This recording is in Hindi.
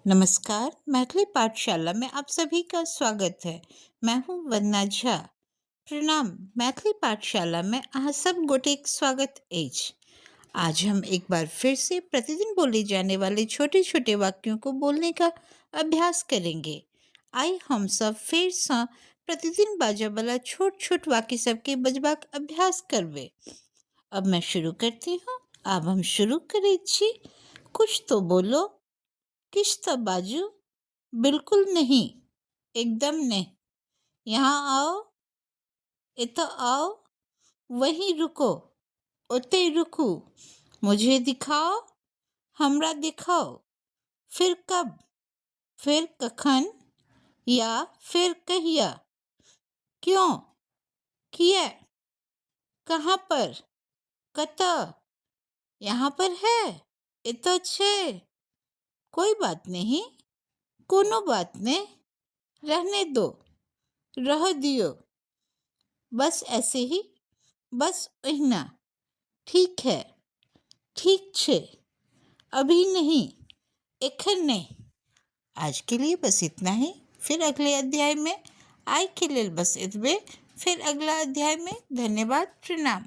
नमस्कार, मैथिली पाठशाला में आप सभी का स्वागत है। मैं हूँ वंदना झा। प्रणाम, मैथिली पाठशाला में अहाँ सब गोटेक स्वागत अछि। आज हम एक बार फिर से प्रतिदिन बोले जाने वाले छोटे-छोटे वाक्यों को बोलने का अभ्यास करेंगे। आइ हम सब फिर से प्रतिदिन बाजै वाला छोट-छोट वाक्य सबके बजबाक अभ्यास करबै। अब मैं शुरू करती हूँ। अब हम शुरू करै छी। कुछ तो बोलो, किछ तो बाजू, बिल्कुल नहीं, एकदम नहीं, यहाँ आओ, इतो आओ, वहीं रुको, ओते रुकू, मुझे दिखाओ, हमरा दिखाओ, फिर कब, फिर कखन, या फिर कहिया, क्यों, किया, कहाँ पर, कतऽ, यहाँ पर है, इतो छे, कोई बात नहीं, कोनो बात नहीं, रहने दो, रह दियो, बस ऐसे ही, बस ओहिना, ठीक है, ठीक छे, अभी नहीं, एखन नहीं। आज के लिए बस इतना ही। फिर अगले अध्याय में, आइ के लेल बस इतबे। फिर अगला अध्याय में। धन्यवाद, प्रणाम।